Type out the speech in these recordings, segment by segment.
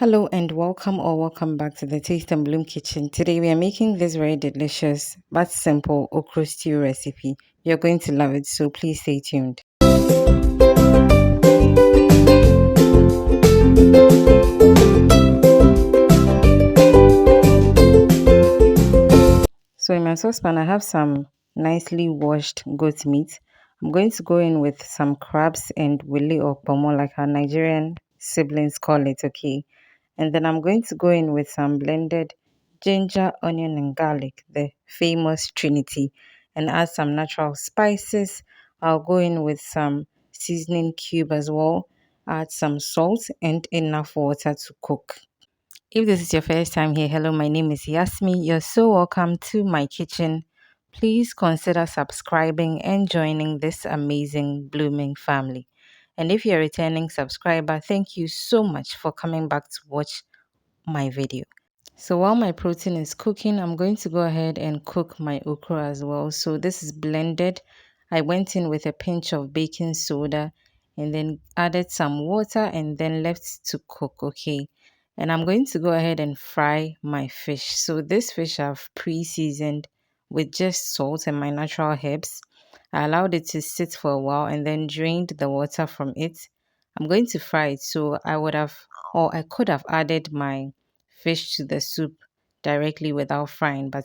Hello and welcome back to the Taste and Bloom Kitchen. Today we are making this very delicious but simple okra stew recipe. You're going to love it, so please stay tuned. So in my saucepan I have some nicely washed goat meat. I'm going to go in with some crabs and willy or pomo like our Nigerian siblings call it, okay? And then I'm going to go in with some blended ginger, onion, and garlic, the famous trinity, and add some natural spices. I'll go in with some seasoning cube as well, add some salt and enough water to cook. If this is your first time here, hello, my name is Yasmi. You're so welcome to my kitchen. Please consider subscribing and joining this amazing blooming family. And if you're a returning subscriber, thank you so much for coming back to watch my video. So while my protein is cooking, I'm going to go ahead and cook my okra as well. So this is blended. I went in with a pinch of baking soda and then added some water and then left to cook, okay? And I'm going to go ahead and fry my fish. So this fish I've pre-seasoned with just salt and my natural herbs. I allowed it to sit for a while and then drained the water from it. I'm going to fry it. So I could have added my fish to the soup directly without frying, but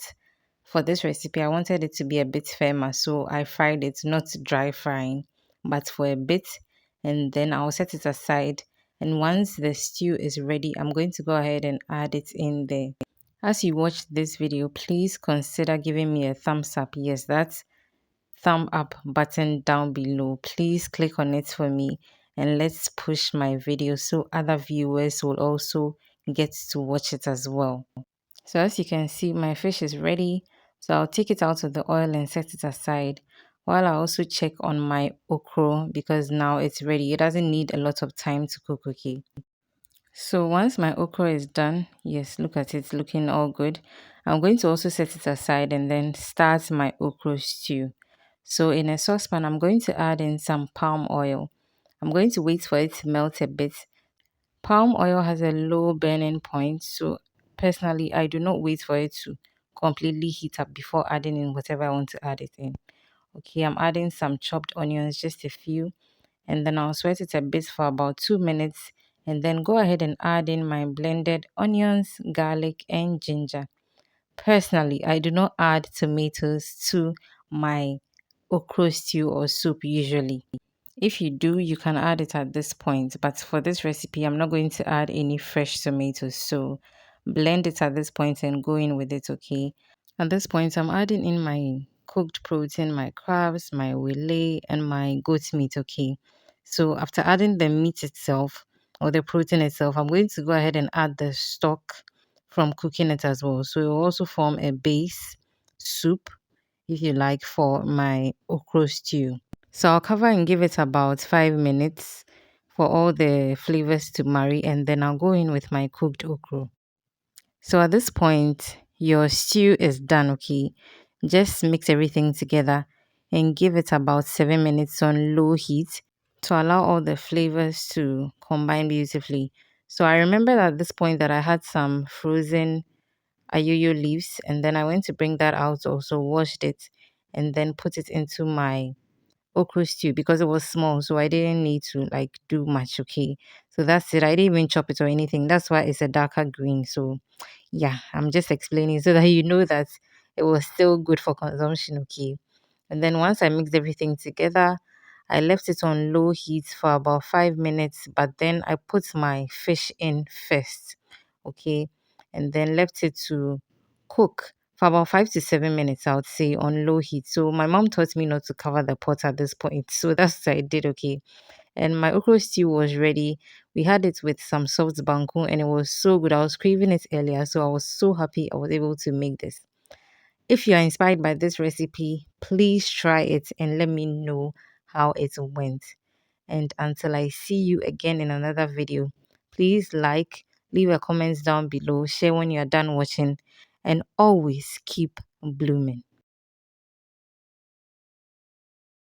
for this recipe I wanted it to be a bit firmer, so I fried it, not dry frying but for a bit, and then I'll set it aside. And once the stew is ready, I'm going to go ahead and add it in there. As you watch this video, please consider giving me a thumbs up. Yes, that's thumb up button down below. Please click on it for me and let's push my video so other viewers will also get to watch it as well. So as you can see, my fish is ready. So I'll take it out of the oil and set it aside while I also check on my okra because now it's ready. It doesn't need a lot of time to cook, okay? So once my okra is done, yes, look at it looking all good. I'm going to also set it aside and then start my okra stew. So in a saucepan, I'm going to add in some palm oil. I'm going to wait for it to melt a bit. Palm oil has a low burning point, so personally, I do not wait for it to completely heat up before adding in whatever I want to add it in. Okay, I'm adding some chopped onions, just a few, and then I'll sweat it a bit for about 2 minutes and then go ahead and add in my blended onions, garlic, and ginger. Personally, I do not add tomatoes to my okra stew or soup usually. If you do, you can add it at this point, but for this recipe, I'm not going to add any fresh tomatoes. So blend it at this point and go in with it, okay? At this point, I'm adding in my cooked protein, my crabs, my wele, and my goat meat, okay? So after adding the meat itself or the protein itself, I'm going to go ahead and add the stock from cooking it as well. So it will also form a base soup, if you like, for my okra stew. So I'll cover and give it about 5 minutes for all the flavors to marry, and then I'll go in with my cooked okra. So at this point, your stew is done, okay? Just mix everything together and give it about 7 minutes on low heat to allow all the flavors to combine beautifully. So I remember at this point that I had some frozen ayoyo leaves, and then I went to bring that out, also washed it, and then put it into my okra stew because it was small, so I didn't need to like do much, okay? So that's it. I didn't even chop it or anything. That's why it's a darker green. So yeah, I'm just explaining so that you know that it was still good for consumption, okay? And then once I mixed everything together, I left it on low heat for about 5 minutes, but then I put my fish in first, okay? And then left it to cook for about 5 to 7 minutes, I would say, on low heat. So my mom taught me not to cover the pot at this point. So that's what I did, okay? And my okra stew was ready. We had it with some soft banku and it was so good. I was craving it earlier, so I was so happy I was able to make this. If you are inspired by this recipe, please try it and let me know how it went. And until I see you again in another video, please like, leave a comment down below, share when you are done watching, and always keep blooming.